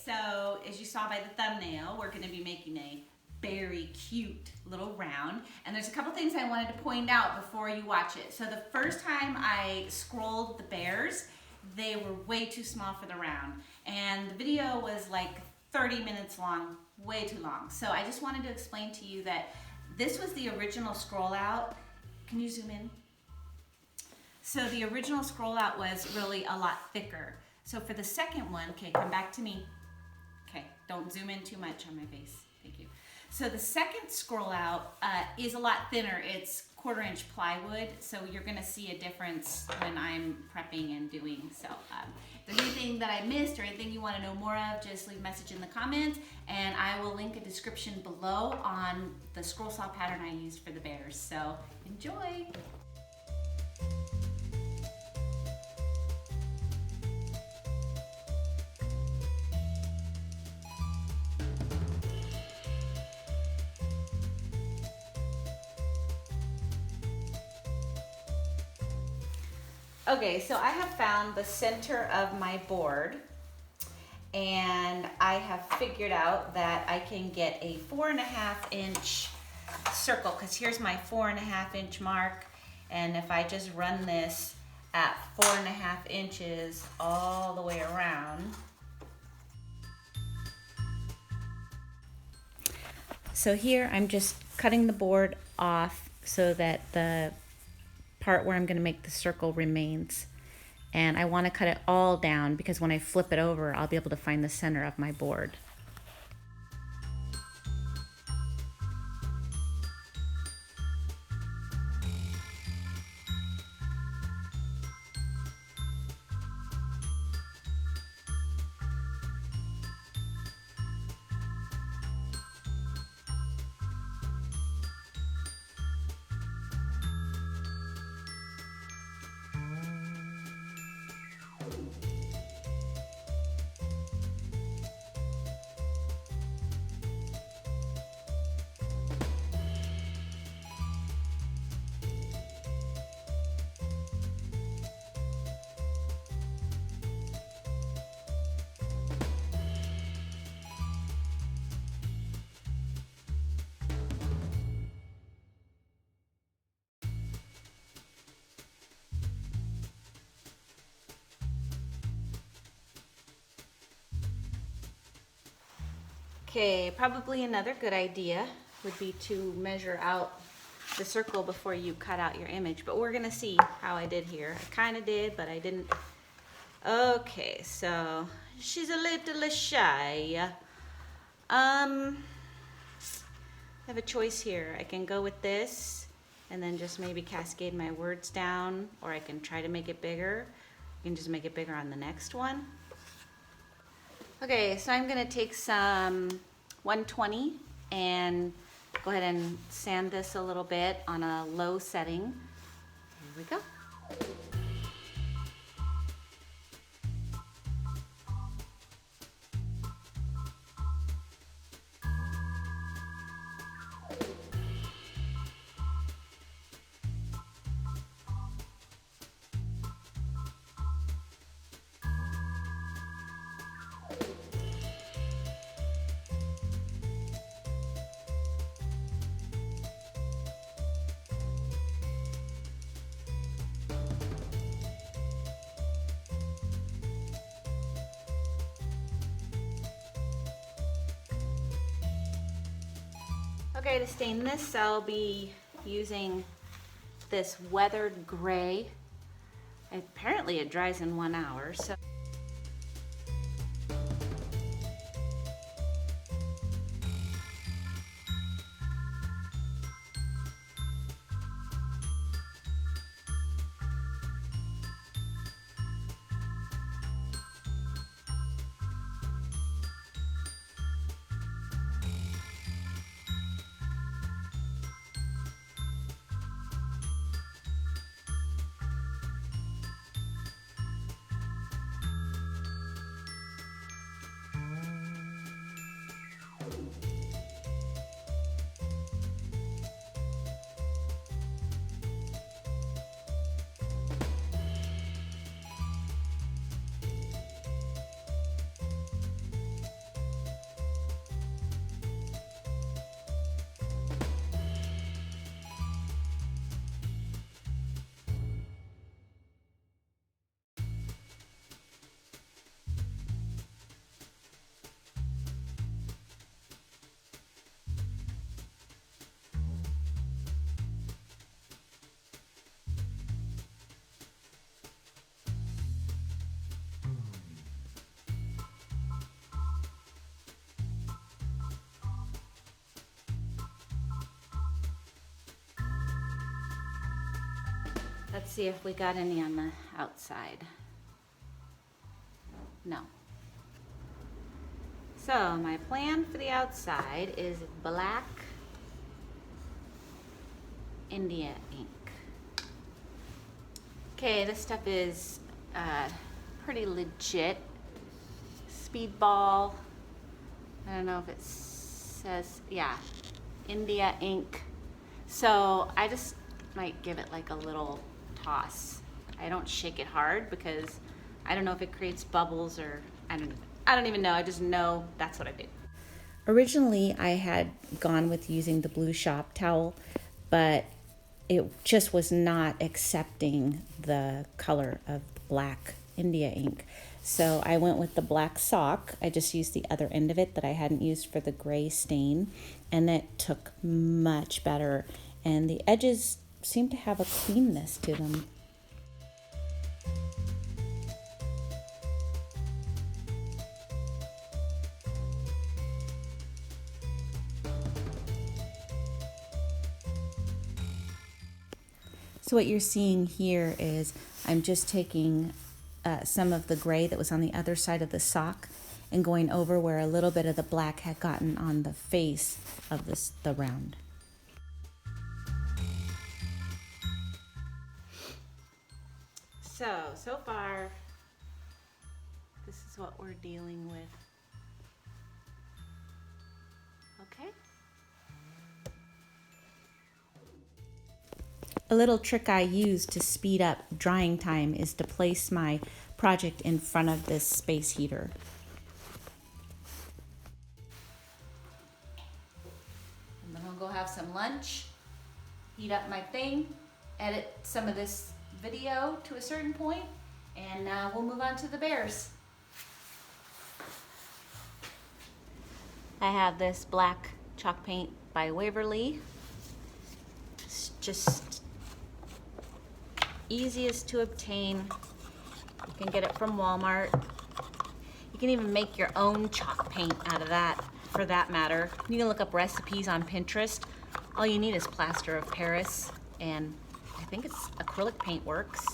So as you saw by the thumbnail, we're gonna be making a very cute little round. And there's a couple things I wanted to point out before you watch it. So the first time I scrolled the bears, they were way too small for the round. And the video was like 30 minutes long, way too long. So I just wanted to explain to you that this was the original scroll out. Can you zoom in? So the original scroll out was really a lot thicker. So for the second one, okay, come back to me. Okay, don't zoom in too much on my face. Thank you. So the second scroll out is a lot thinner. It's 1/4 inch plywood, so you're gonna see a difference when I'm prepping and doing. So if there's anything that I missed or anything you wanna know more of, just leave a message in the comments, and I will link a description below on the scroll saw pattern I used for the bears. So enjoy. Okay, so I have found the center of my board, and I have figured out that I can get a 4.5 inch circle, because here's my 4.5 inch mark, and if I just run this at 4.5 inches all the way around. So here I'm just cutting the board off so that the part where I'm going to make the circle remains, and I want to cut it all down because when I flip it over I'll be able to find the center of my board. Okay, probably another good idea would be to measure out the circle before you cut out your image, but we're gonna see how I did here. I kind of did, but I didn't. Okay, so she's a little shy. I have a choice here. I can go with this and then just maybe cascade my words down, or I can try to make it bigger. You can just make it bigger on the next one. Okay, so I'm gonna take some 120 and go ahead and sand this a little bit on a low setting. Here we go. Okay, to stain this, I'll be using this weathered gray. Apparently it dries in 1 hour, so. Let's see if we got any on the outside. No. So my plan for the outside is black India ink. Okay, this stuff is pretty legit. Speedball. I don't know if it says, yeah, India ink. So I just might give it like a little toss. I don't shake it hard because I don't know if it creates bubbles or I don't even know. I just know that's what I do. Originally, I had gone with using the blue shop towel, but it just was not accepting the color of black India ink. So I went with the black sock. I just used the other end of it that I hadn't used for the gray stain, and it took much better. And the edges seem to have a cleanness to them. So what you're seeing here is I'm just taking some of the gray that was on the other side of the sock and going over where a little bit of the black had gotten on the face of the round. So far, this is what we're dealing with. Okay. A little trick I use to speed up drying time is to place my project in front of this space heater. I'm gonna go have some lunch, heat up my thing, edit some of this video to a certain point, and we'll move on to the bears. I have this black chalk paint by Waverly. It's just easiest to obtain. You can get it from Walmart. You can even make your own chalk paint out of that, for that matter. You can look up recipes on Pinterest. All you need is plaster of Paris, and I think it's acrylic paint works.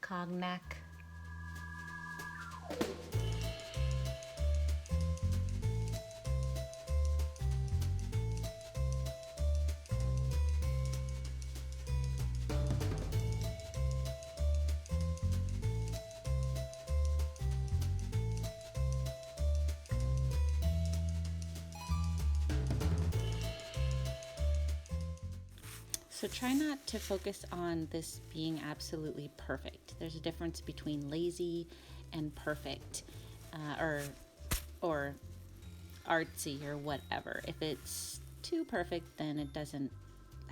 Cognac. So try not to focus on this being absolutely perfect. There's a difference between lazy and perfect, or artsy or whatever. If it's too perfect, then it doesn't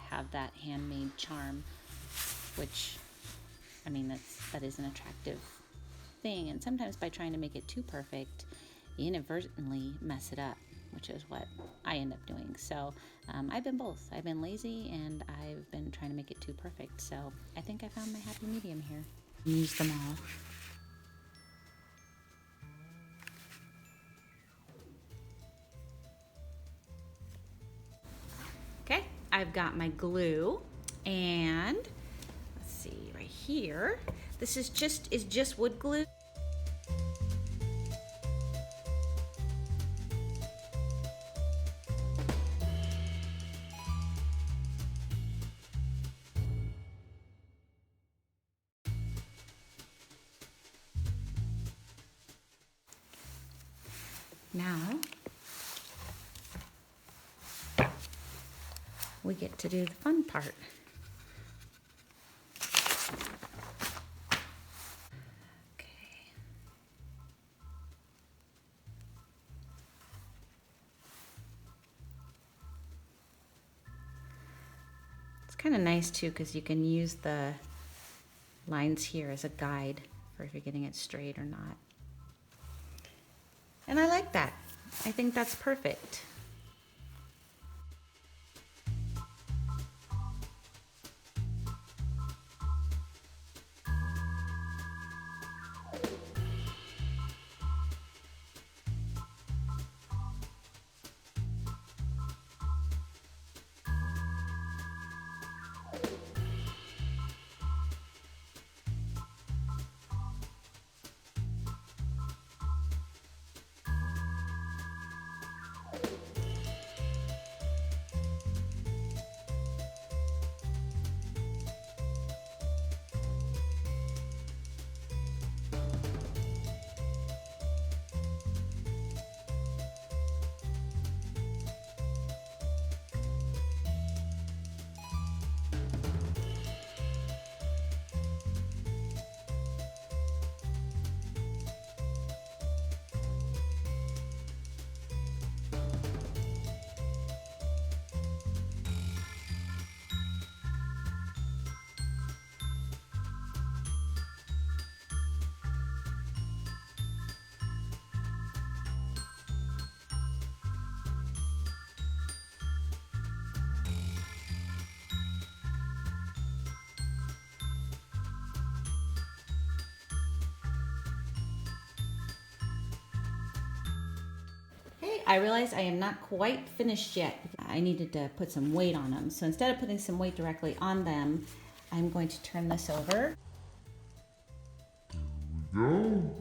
have that handmade charm, which, I mean, that is an attractive thing. And sometimes by trying to make it too perfect, you inadvertently mess it up, which is what I end up doing. So I've been both. I've been lazy and I've been trying to make it too perfect. So I think I found my happy medium here. Use them all. Okay, I've got my glue, and let's see right here. This is just wood glue. Now we get to do the fun part. Okay. kind of nice too because you can use the lines here as a guide for if you're getting it straight or not. And I like that. I think that's perfect. Hey, I realized I am not quite finished yet. I needed to put some weight on them. So instead of putting some weight directly on them, I'm going to turn this over. There we go.